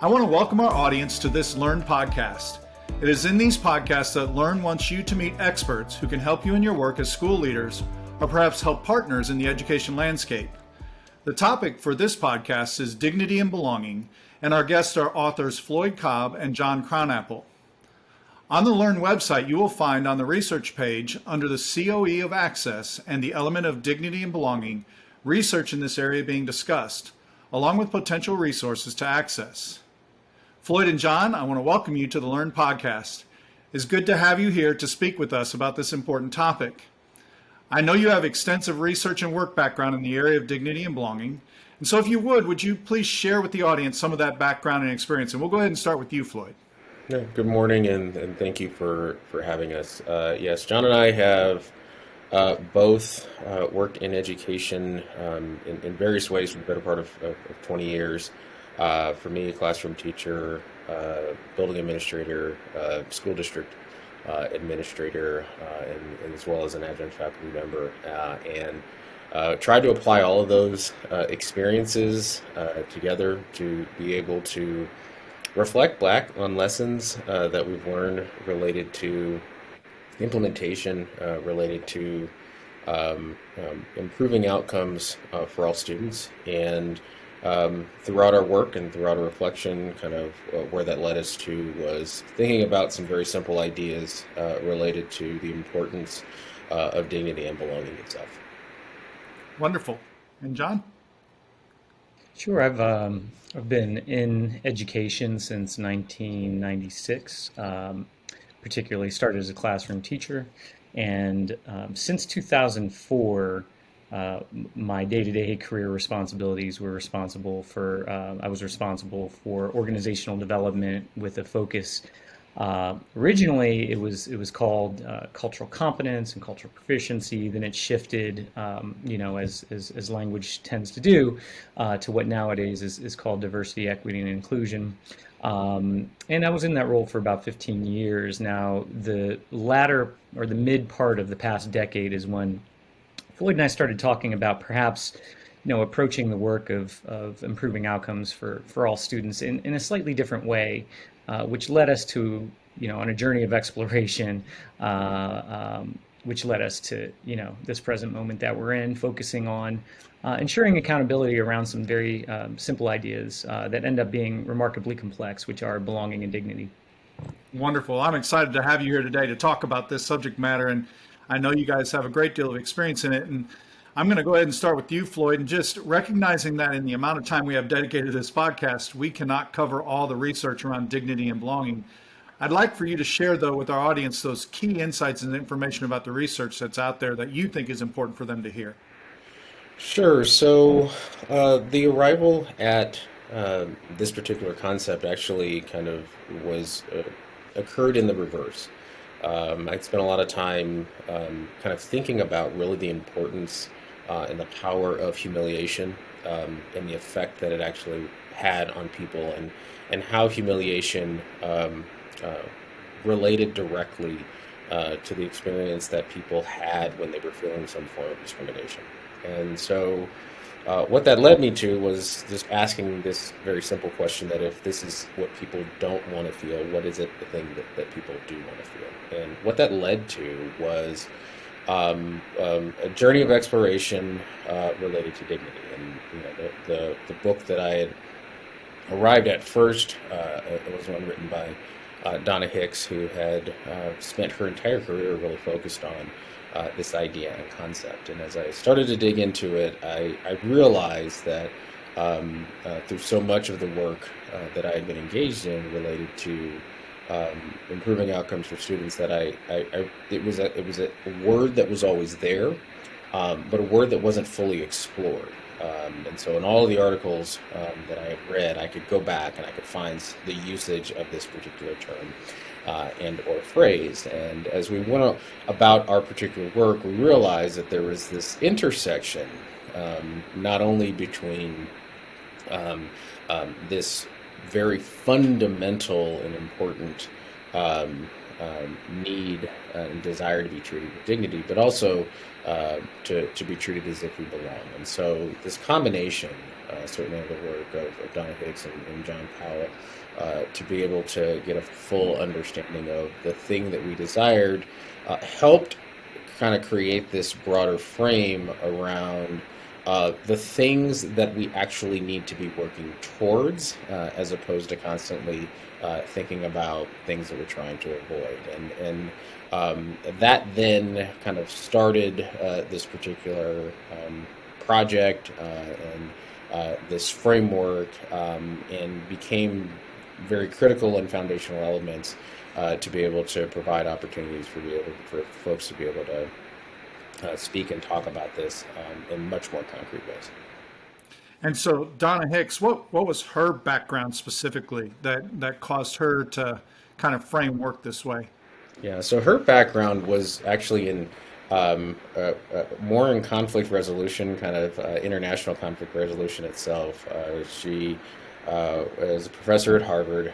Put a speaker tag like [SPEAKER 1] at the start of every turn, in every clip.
[SPEAKER 1] I want to welcome our audience to this LE.A.R.N podcast. It is in these podcasts that LE.A.R.N wants you to meet experts who can help you in your work as school leaders or perhaps help partners in the education landscape. The topic for this podcast is dignity and belonging, and our guests are authors Floyd Cobb and Krownapple. On the LE.A.R.N website, you will find on the research page under the COE of access and the element of dignity and belonging, research in this area being discussed, along with potential resources to access. Floyd and John, I want to welcome you to the LE.A.R.N podcast. It's good to have you here to speak with us about this important topic. I know you have extensive research and work background in the area of dignity and belonging. And so if you would you please share with the audience some of that background and experience? And we'll go ahead and start with you, Floyd.
[SPEAKER 2] Yeah, good morning, and thank you for having us. Yes, John and I have both worked in education in various ways for the better part of 20 years. For me, classroom teacher, building administrator, school district administrator, and as well as an adjunct faculty member, and tried to apply all of those experiences together to be able to reflect back on lessons that we've learned related to implementation, related to improving outcomes for all students, and throughout our work and throughout our reflection, kind of where that led us to was thinking about some very simple ideas related to the importance of dignity and belonging itself.
[SPEAKER 1] Wonderful. And John?
[SPEAKER 3] Sure. I've been in education since 1996. Particularly started as a classroom teacher, and since 2004, my day-to-day career responsibilities were I was responsible for organizational development with a focus. Originally, it was called cultural competence and cultural proficiency. Then it shifted, as language tends to do, to what nowadays is called diversity, equity, and inclusion. And I was in that role for about 15 years. Now, the latter or the mid part of the past decade is when Floyd and I started talking about perhaps, approaching the work of improving outcomes for all students in a slightly different way. Which led us to, on a journey of exploration, which led us to, this present moment that we're in, focusing on ensuring accountability around some very simple ideas that end up being remarkably complex, which are belonging and dignity.
[SPEAKER 1] Wonderful. I'm excited to have you here today to talk about this subject matter, and I know you guys have a great deal of experience in it. And I'm going to go ahead and start with you, Floyd, and just recognizing that in the amount of time we have dedicated to this podcast, we cannot cover all the research around dignity and belonging. I'd like for you to share, though, with our audience those key insights and information about the research that's out there that you think is important for them to hear.
[SPEAKER 2] Sure. So the arrival at this particular concept actually kind of occurred in the reverse. I spent a lot of time kind of thinking about really the importance and the power of humiliation, and the effect that it actually had on people, and how humiliation related directly to the experience that people had when they were feeling some form of discrimination. And so what that led me to was just asking this very simple question, that if this is what people don't want to feel, what is it the thing that people do want to feel? And what that led to was a journey of exploration related to dignity. And the book that I had arrived at first, it was one written by Donna Hicks, who had spent her entire career really focused on this idea and concept. And as I started to dig into it, I realized that through so much of the work that I had been engaged in related to improving outcomes for students, that it was a word that was always there, but a word that wasn't fully explored. And so in all of the articles that I had read, I could go back and I could find the usage of this particular term and or phrase. And as we went about our particular work, we realized that there was this intersection, not only between this very fundamental and important need and desire to be treated with dignity, but also to be treated as if we belong. And so this combination certainly of the work of Donna Hicks and John Powell, to be able to get a full understanding of the thing that we desired, helped kind of create this broader frame around the things that we actually need to be working towards, as opposed to constantly thinking about things that we're trying to avoid. And that then kind of started this particular project and this framework, and became very critical and foundational elements to be able to provide opportunities for folks to be able to speak and talk about this in much more concrete ways.
[SPEAKER 1] And so Donna Hicks, what was her background specifically that caused her to kind of frame work this way?
[SPEAKER 2] Yeah, so her background was actually in more in conflict resolution, kind of international conflict resolution itself. She is a professor at Harvard.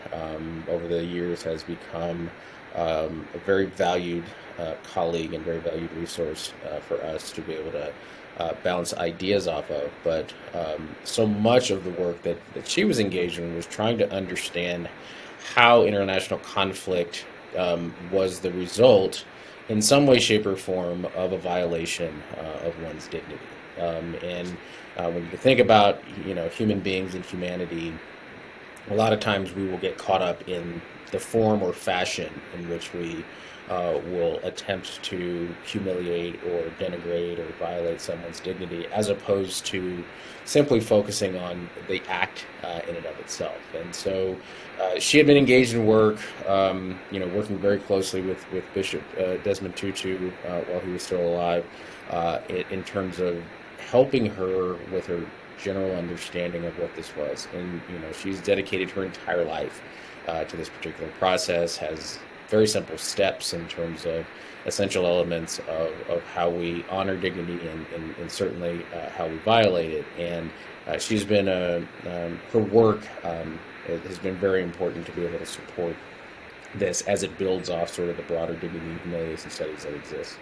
[SPEAKER 2] Over the years, has become a very valued colleague and very valued resource for us to be able to bounce ideas off of. But so much of the work that she was engaged in was trying to understand how international conflict was the result, in some way, shape, or form, of a violation of one's dignity. And when you think about human beings and humanity, a lot of times we will get caught up in the form or fashion in which we will attempt to humiliate or denigrate or violate someone's dignity, as opposed to simply focusing on the act in and of itself. And so she had been engaged in work, working very closely with Bishop Desmond Tutu while he was still alive, in terms of helping her with her general understanding of what this was. And she's dedicated her entire life to this particular process, has very simple steps in terms of essential elements of how we honor dignity and certainly how we violate it. And she's been her work has been very important to be able to support this as it builds off sort of the broader dignity and humiliation studies that exist.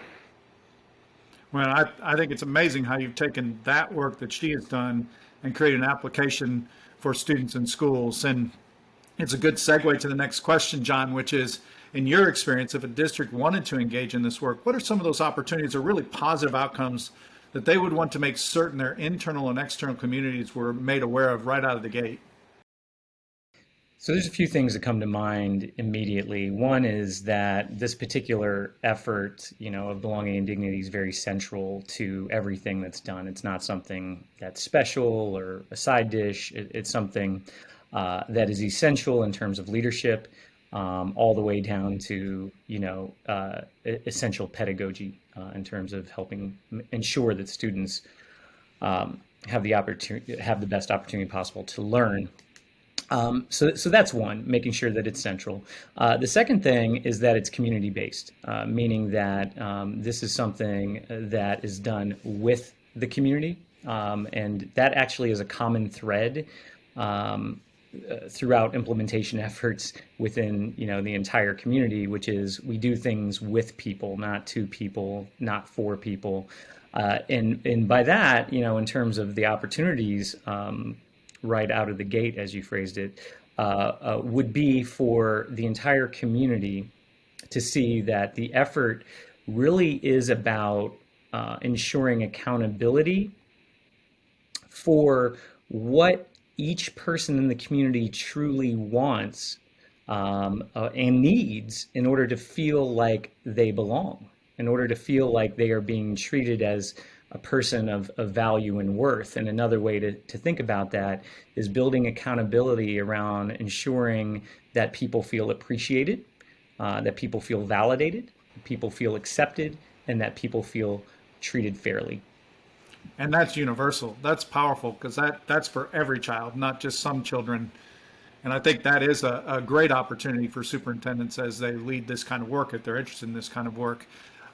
[SPEAKER 1] Well, I think it's amazing how you've taken that work that she has done and created an application for students in schools. And it's a good segue to the next question, John, which is, in your experience, if a district wanted to engage in this work, what are some of those opportunities or really positive outcomes that they would want to make certain their internal and external communities were made aware of right out of the gate?
[SPEAKER 3] So there's a few things that come to mind immediately. One is that this particular effort, of belonging and dignity is very central to everything that's done. It's not something that's special or a side dish. It's something that is essential in terms of leadership, all the way down to, essential pedagogy in terms of helping ensure that students have the best opportunity possible to learn. So that's one, making sure that it's central. The second thing is that it's community-based, meaning that this is something that is done with the community, and that actually is a common thread throughout implementation efforts within the entire community, which is we do things with people, not to people, not for people, and by that, in terms of the opportunities. Right out of the gate, as you phrased it, would be for the entire community to see that the effort really is about ensuring accountability for what each person in the community truly wants and needs in order to feel like they belong, in order to feel like they are being treated as a person of value and worth. And another way to think about that is building accountability around ensuring that people feel appreciated, that people feel validated, people feel accepted, and that people feel treated fairly.
[SPEAKER 1] And that's universal. That's powerful because that's for every child, not just some children. And I think that is a great opportunity for superintendents as they lead this kind of work, if they're interested in this kind of work.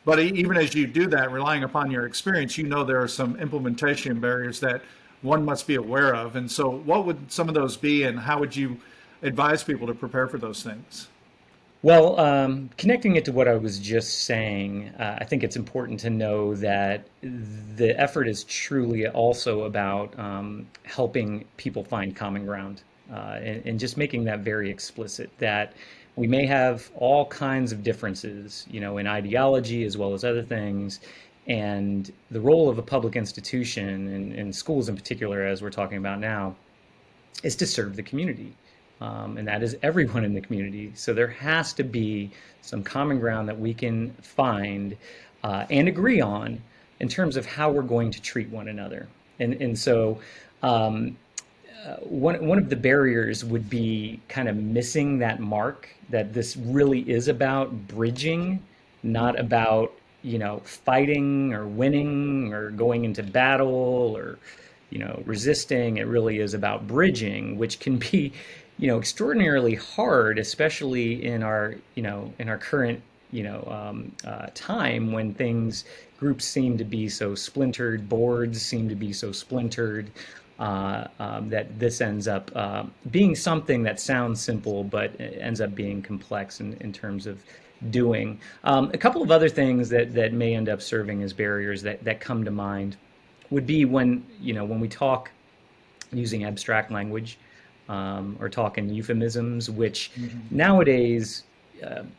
[SPEAKER 1] But even as you do that, relying upon your experience, there are some implementation barriers that one must be aware of. And so what would some of those be, and how would you advise people to prepare for those things?
[SPEAKER 3] Well, connecting it to what I was just saying, I think it's important to know that the effort is truly also about helping people find common ground, and just making that very explicit that we may have all kinds of differences, in ideology as well as other things. And the role of a public institution, and schools in particular, as we're talking about now, is to serve the community. And that is everyone in the community. So there has to be some common ground that we can find and agree on in terms of how we're going to treat one another. And so um, one of the barriers would be kind of missing that mark that this really is about bridging, not about, fighting or winning or going into battle or, resisting. It really is about bridging, which can be, extraordinarily hard, especially in our current, time when groups seem to be so splintered, boards seem to be so splintered, that this ends up being something that sounds simple, but it ends up being complex in terms of doing. A couple of other things that may end up serving as barriers that come to mind would be when we talk using abstract language, or talk in euphemisms, which nowadays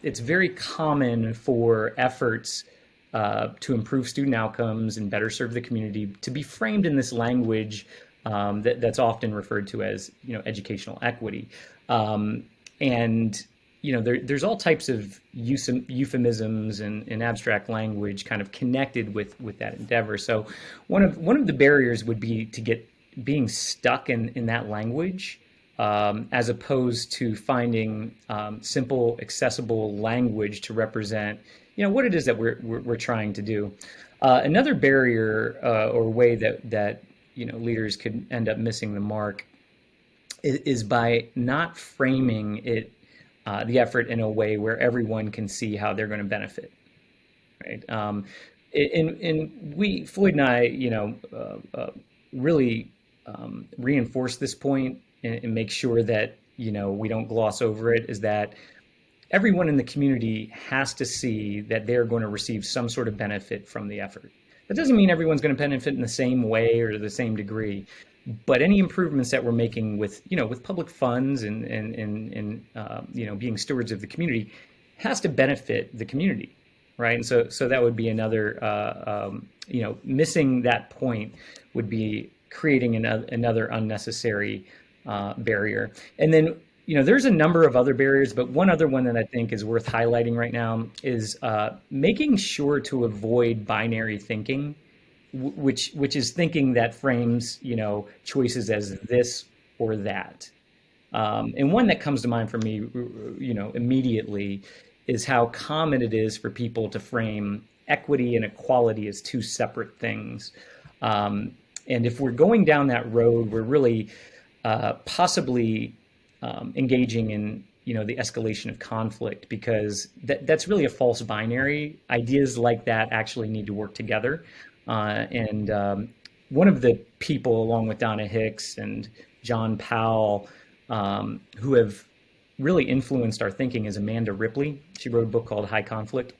[SPEAKER 3] it's very common for efforts to improve student outcomes and better serve the community to be framed in this language that's often referred to as educational equity. And there's all types of euphemisms and abstract language kind of connected with that endeavor. So one of the barriers would be to being stuck in that language, as opposed to finding simple, accessible language to represent, what it is that we're trying to do. Another barrier or way that leaders could end up missing the mark is by not framing the effort in a way where everyone can see how they're going to benefit, right? Floyd and I, really reinforce this point and make sure that we don't gloss over it, is that everyone in the community has to see that they're going to receive some sort of benefit from the effort. That doesn't mean everyone's going to benefit in the same way or to the same degree, but any improvements that we're making with public funds and being stewards of the community has to benefit the community, right? And so that would be another missing that point would be creating another unnecessary barrier. And then there's a number of other barriers, but one other one that I think is worth highlighting right now is making sure to avoid binary thinking, which is thinking that frames choices as this or that. And one that comes to mind for me, immediately, is how common it is for people to frame equity and equality as two separate things. And if we're going down that road, we're really possibly engaging in the escalation of conflict, because that's really a false binary. Ideas like that actually need to work together. And one of the people, along with Donna Hicks and John Powell, who have really influenced our thinking, is Amanda Ripley. She wrote a book called High Conflict,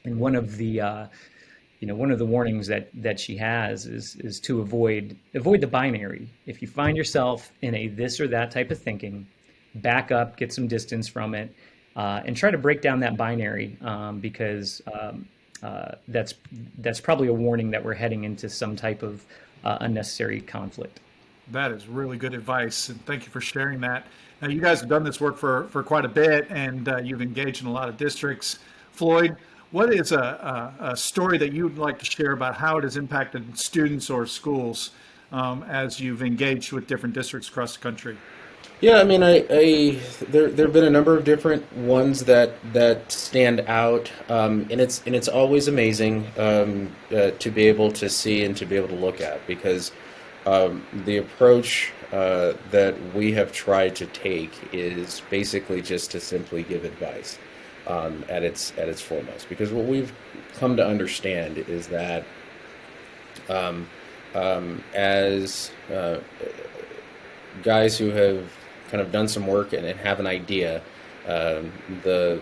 [SPEAKER 3] and one of the warnings that she has is to avoid the binary. If you find yourself in a this or that type of thinking, back up, get some distance from it, and try to break down that binary, because that's probably a warning that we're heading into some type of unnecessary conflict.
[SPEAKER 1] That is really good advice, and thank you for sharing that. Now, you guys have done this work for quite a bit, and you've engaged in a lot of districts. Floyd, what is a story that you'd like to share about how it has impacted students or schools as you've engaged with different districts across the country?
[SPEAKER 2] Yeah, I mean, there have been a number of different ones that stand out, and it's always amazing to be able to see and to be able to look at, because the approach that we have tried to take is basically just to simply give advice at its foremost. Because what we've come to understand is that as guys who have kind of done some work and have an idea, the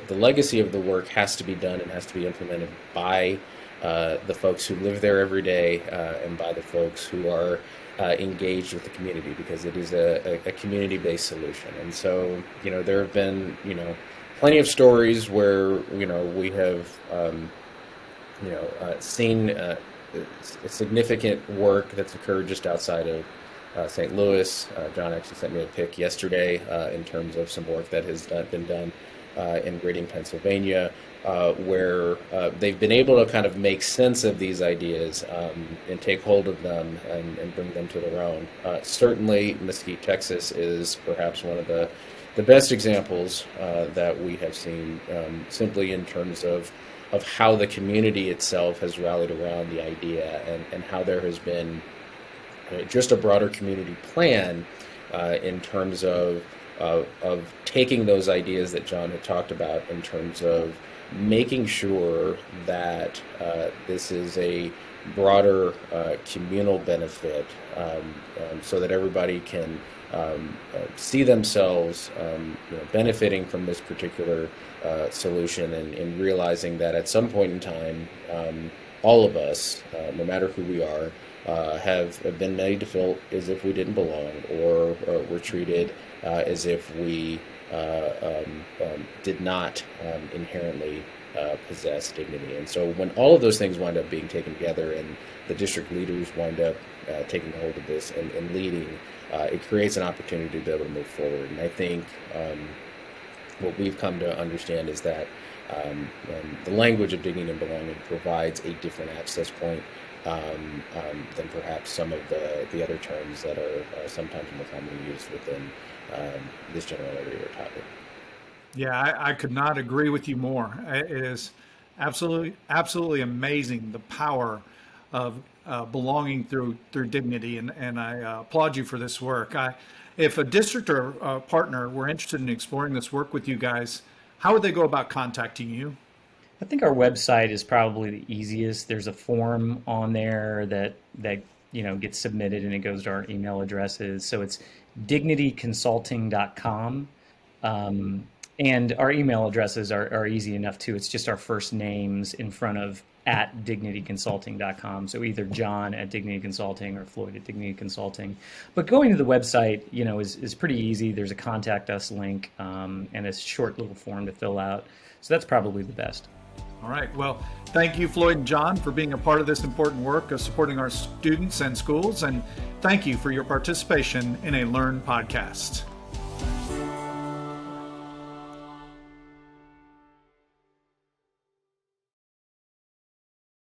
[SPEAKER 2] legacy of the work has to be done and has to be implemented by the folks who live there every day, and by the folks who are engaged with the community, because it is a community-based solution. And so, there have been, plenty of stories where, we have, seen significant work that's occurred just outside of St. Louis. John actually sent me a pic yesterday in terms of some work that has been done in Reading, Pennsylvania, where they've been able to kind of make sense of these ideas and take hold of them and bring them to their own. Certainly, Mesquite, Texas is perhaps one of the best examples that we have seen, simply in terms of how the community itself has rallied around the idea, and how there has been just a broader community plan in terms of taking those ideas that John had talked about, in terms of making sure that this is a broader communal benefit, so that everybody can see themselves benefiting from this particular solution, and realizing that at some point in time, all of us, no matter who we are, have been made to feel as if we didn't belong, or were treated as if we did not inherently possess dignity. And so when all of those things wind up being taken together, and the district leaders wind up taking hold of this and leading, it creates an opportunity to be able to move forward. And I think what we've come to understand is that the language of dignity and belonging provides a different access point than perhaps some of the other terms that are sometimes more commonly used within this general area or topic.
[SPEAKER 1] Yeah, I could not agree with you more. It is absolutely amazing, the power of belonging through dignity, and I applaud you for this work. If a district or a partner were interested in exploring this work with you guys, how would they go about contacting you?
[SPEAKER 3] I think our website is probably the easiest. There's a form on there that gets submitted, and it goes to our email addresses. So it's dignityconsulting.com. And our email addresses are easy enough too. It's just our first names in front of @dignityconsulting.com. So either John at Dignity Consulting or Floyd at Dignity Consulting. But going to the website, is pretty easy. There's a contact us link, and a short little form to fill out. So that's probably the best.
[SPEAKER 1] All right. Well, thank you, Floyd and John, for being a part of this important work of supporting our students and schools. And thank you for your participation in a Learn podcast.